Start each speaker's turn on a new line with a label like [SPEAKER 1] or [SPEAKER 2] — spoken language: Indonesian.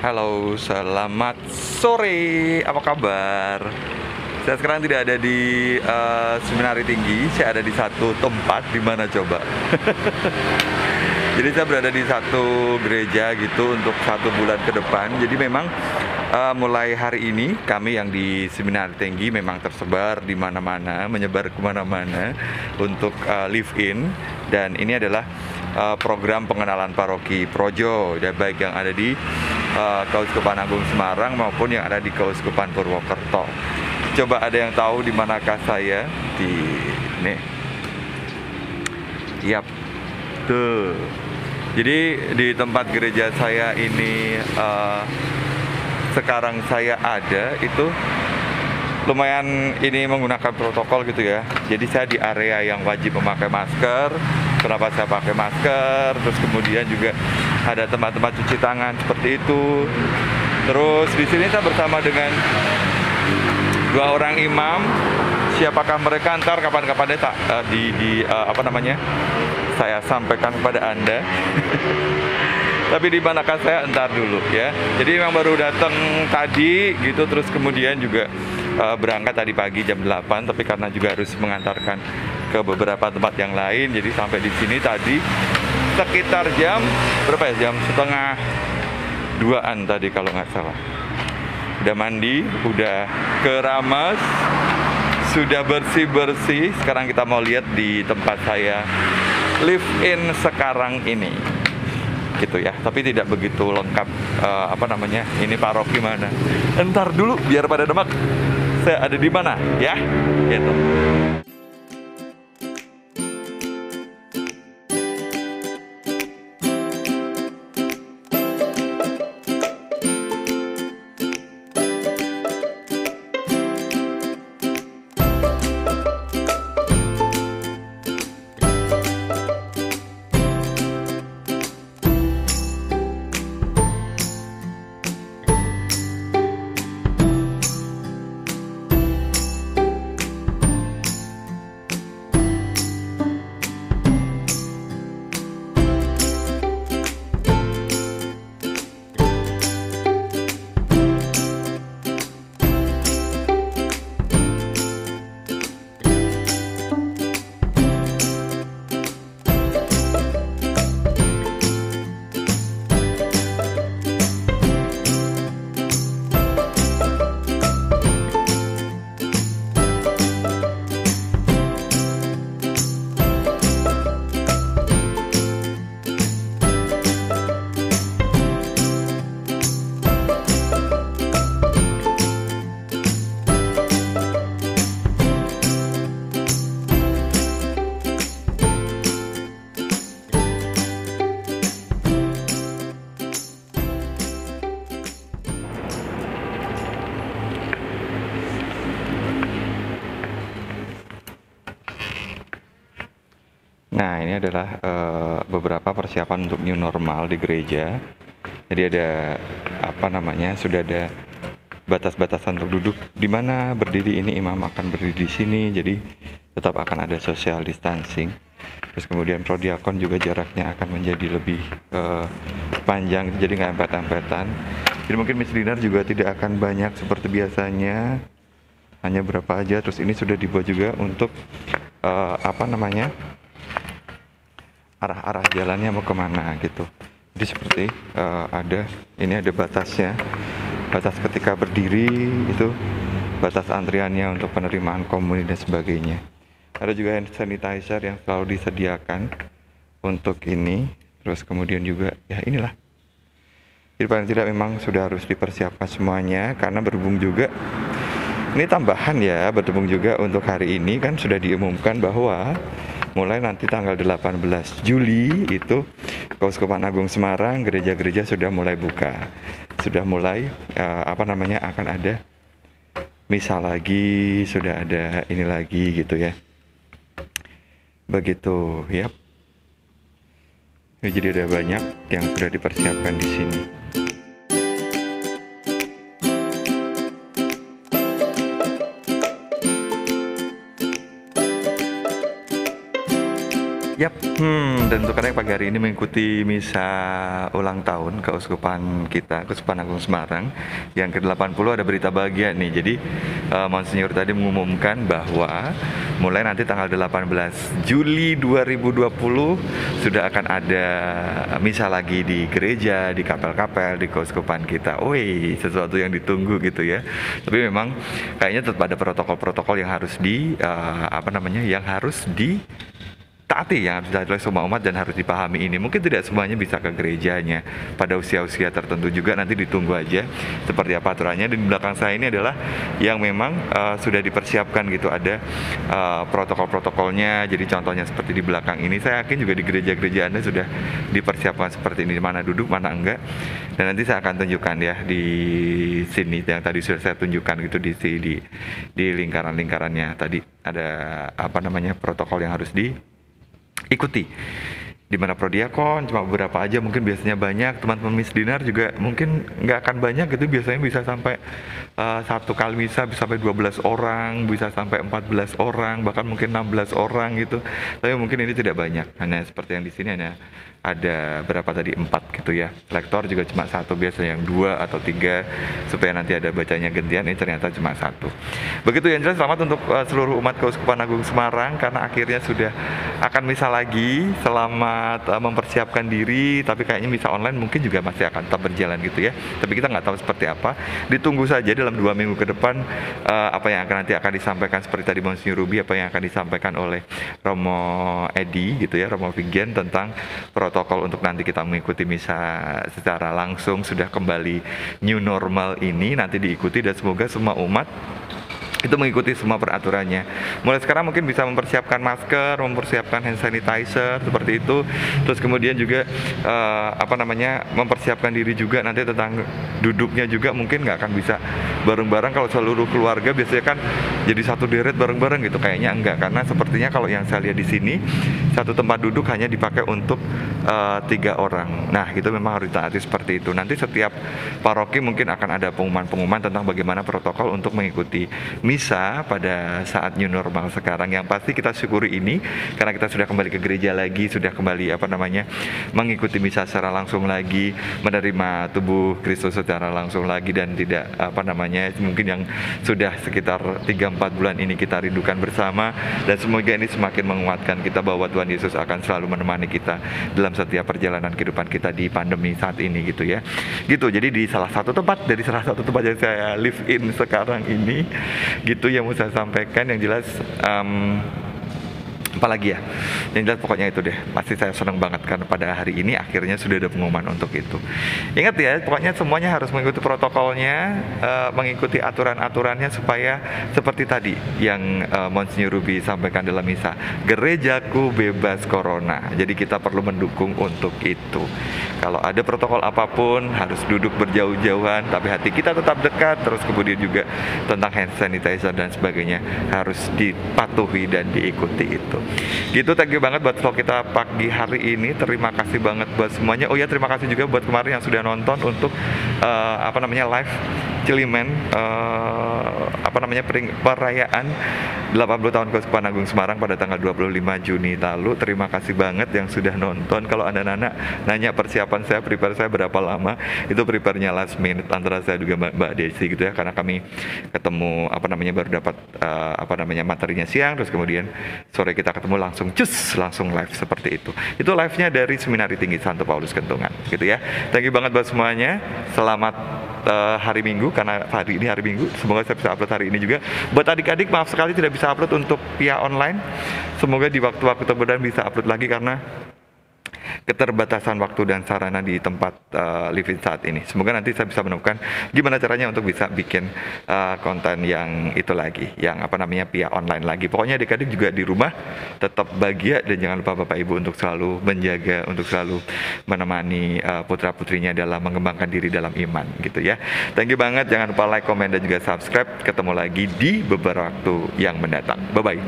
[SPEAKER 1] Halo, selamat sore. Apa kabar? Saya sekarang tidak ada di Seminari Tinggi. Saya ada di satu tempat. Di mana coba? Jadi saya berada di satu gereja gitu untuk 1 bulan ke depan. Jadi memang mulai hari ini kami yang di Seminari Tinggi memang tersebar di mana-mana, menyebar kemana-mana untuk live in. Dan ini adalah program pengenalan paroki Projo, ya, baik yang ada di Keuskupan Agung Semarang maupun yang ada di Keuskupan Purwokerto. Coba ada yang tahu di manakah saya? Di nih. Yap. Tuh. Jadi di tempat gereja saya ini sekarang saya ada itu lumayan ini menggunakan protokol gitu ya. Jadi saya di area yang wajib memakai masker. Kenapa saya pakai masker? Terus kemudian juga ada tempat-tempat cuci tangan seperti itu. Terus di sini saya bersama dengan 2 orang imam. Siapakah mereka ntar kapan-kapan saya sampaikan kepada Anda. Tapi di manakah saya entar dulu ya. Jadi memang baru datang tadi gitu, terus kemudian juga berangkat tadi pagi jam 8, tapi karena juga harus mengantarkan ke beberapa tempat yang lain, jadi sampai di sini tadi sekitar jam berapa ya? Jam setengah 2-an tadi kalau nggak salah. Udah mandi, udah keramas, sudah bersih-bersih. Sekarang kita mau lihat di tempat saya live in sekarang ini. Gitu ya, tapi tidak begitu lengkap ini paroki mana. Entar dulu biar pada demak saya ada di mana ya, gitu. Nah, ini adalah beberapa persiapan untuk new normal di gereja. Jadi ada sudah ada batas-batasan untuk duduk di mana berdiri, ini imam akan berdiri di sini. Jadi tetap akan ada social distancing. Terus kemudian prodiakon juga jaraknya akan menjadi lebih panjang, jadi nggak empet-empetan. Jadi mungkin misdinar juga tidak akan banyak seperti biasanya, hanya berapa aja. Terus ini sudah dibuat juga untuk arah-arah jalannya mau kemana gitu. Jadi seperti ada batasnya, batas ketika berdiri itu, batas antriannya untuk penerimaan komuni dan sebagainya. Ada juga hand sanitizer yang selalu disediakan untuk ini. Terus kemudian juga ya inilah. Jadi paling tidak memang sudah harus dipersiapkan semuanya, karena berhubung juga ini tambahan ya, berhubung juga untuk hari ini kan sudah diumumkan bahwa mulai nanti tanggal 18 Juli itu Keuskupan Agung Semarang, gereja-gereja sudah mulai buka. Sudah mulai akan ada misa lagi, sudah ada ini lagi gitu ya. Begitu, ya. Jadi ada banyak yang sudah dipersiapkan di sini. Yap, dan untuk kalian pagi hari ini mengikuti misa ulang tahun keuskupan kita, Keuskupan Agung Semarang yang ke-80, ada berita bahagia nih. Jadi Monsinyur tadi mengumumkan bahwa mulai nanti tanggal 18 Juli 2020 sudah akan ada misa lagi di gereja, di kapel-kapel, di keuskupan kita. Wih, sesuatu yang ditunggu gitu ya. Tapi memang kayaknya tetap ada protokol-protokol yang harus taati, yang harus ditaati oleh semua umat dan harus dipahami ini. Mungkin tidak semuanya bisa ke gerejanya pada usia-usia tertentu juga, nanti ditunggu aja seperti apa aturannya. Dan di belakang saya ini adalah yang memang sudah dipersiapkan gitu, ada protokol-protokolnya. Jadi contohnya seperti di belakang ini, saya yakin juga di gereja-gereja Anda sudah dipersiapkan seperti ini, mana duduk, mana enggak. Dan nanti saya akan tunjukkan ya di sini yang tadi sudah saya tunjukkan gitu di lingkaran-lingkarannya tadi ada protokol yang harus ikuti, di mana prodiakon cuma beberapa aja, mungkin biasanya banyak, teman-teman misdinar juga mungkin nggak akan banyak gitu, biasanya bisa sampai satu kali misa bisa sampai 12 orang, bisa sampai 14 orang, bahkan mungkin 16 orang gitu. Tapi mungkin ini tidak banyak, hanya seperti yang di sini hanya ada berapa tadi, 4 gitu ya. Lektor juga cuma 1, biasanya yang 2 atau 3 supaya nanti ada bacanya gantian, ini ternyata cuma 1. Begitu yang jelas, selamat untuk seluruh umat Keuskupan Agung Semarang karena akhirnya sudah akan misa lagi. Selamat mempersiapkan diri, tapi kayaknya misa online mungkin juga masih akan tetap berjalan gitu ya. Tapi kita nggak tahu seperti apa. Ditunggu saja dalam 2 minggu ke depan apa yang nanti akan disampaikan, seperti tadi Monsinyur Ruby, apa yang akan disampaikan oleh Romo Edi gitu ya, Romo Vigen, tentang protokol untuk nanti kita mengikuti misa secara langsung. Sudah kembali new normal ini nanti diikuti, dan semoga semua umat itu mengikuti semua peraturannya. Mulai sekarang mungkin bisa mempersiapkan masker, mempersiapkan hand sanitizer seperti itu. Terus kemudian juga mempersiapkan diri juga nanti tentang duduknya juga, mungkin nggak akan bisa bareng-bareng. Kalau seluruh keluarga biasanya kan jadi satu deret bareng-bareng gitu, kayaknya enggak, karena sepertinya kalau yang saya lihat di sini satu tempat duduk hanya dipakai untuk 3 orang. Nah, itu memang harus ditaati seperti itu. Nanti setiap paroki mungkin akan ada pengumuman-pengumuman tentang bagaimana protokol untuk mengikuti misa pada saat new normal sekarang. Yang pasti kita syukuri ini karena kita sudah kembali ke gereja lagi, sudah kembali mengikuti misa secara langsung lagi, menerima tubuh Kristus secara langsung lagi, dan tidak mungkin yang sudah sekitar 3-4 bulan ini kita rindukan bersama. Dan semoga ini semakin menguatkan kita bahwa Tuhan Yesus akan selalu menemani kita dalam setiap perjalanan kehidupan kita di pandemi saat ini gitu ya. Gitu. Jadi di salah satu tempat yang saya live in sekarang ini gitu yang mau saya sampaikan. Yang jelas apalagi ya, yang jelas pokoknya itu deh, pasti saya senang banget karena pada hari ini akhirnya sudah ada pengumuman untuk itu. Ingat ya, pokoknya semuanya harus mengikuti protokolnya, mengikuti aturan-aturannya, supaya seperti tadi yang Monsinyur Ruby sampaikan dalam misa, gerejaku bebas corona. Jadi kita perlu mendukung untuk itu. Kalau ada protokol apapun harus duduk berjauh-jauhan, tapi hati kita tetap dekat. Terus kemudian juga tentang hand sanitizer dan sebagainya harus dipatuhi dan diikuti itu. Gitu, thank you banget buat vlog kita pagi hari ini. Terima kasih banget buat semuanya. Oh ya, terima kasih juga buat kemarin yang sudah nonton untuk live Cilimen, perayaan 80 tahun Keuskupan Agung Semarang pada tanggal 25 Juni lalu. Terima kasih banget yang sudah nonton. Kalau Anda nanya persiapan saya, prepare saya berapa lama, itu prepare-nya last minute antara saya juga Mbak Desi gitu ya, karena kami ketemu baru dapat materinya siang, terus kemudian sore kita ketemu langsung live seperti itu. Itu live-nya dari Seminari Tinggi Santo Paulus Kentungan gitu ya. Thank you banget buat semuanya. Selamat hari Minggu, karena hari ini hari Minggu. Semoga saya bisa upload hari ini juga. Buat adik-adik, maaf sekali tidak bisa upload untuk via online. Semoga di waktu-waktu terdekat bisa upload lagi karena keterbatasan waktu dan sarana di tempat live saat ini. Semoga nanti saya bisa menemukan gimana caranya untuk bisa bikin konten yang itu lagi, yang via online lagi. Pokoknya adik-adik juga di rumah tetap bahagia, dan jangan lupa Bapak Ibu untuk selalu menjaga, untuk selalu menemani putra-putrinya dalam mengembangkan diri dalam iman gitu ya. Thank you banget, jangan lupa like, komen, dan juga subscribe. Ketemu lagi di beberapa waktu yang mendatang. Bye-bye.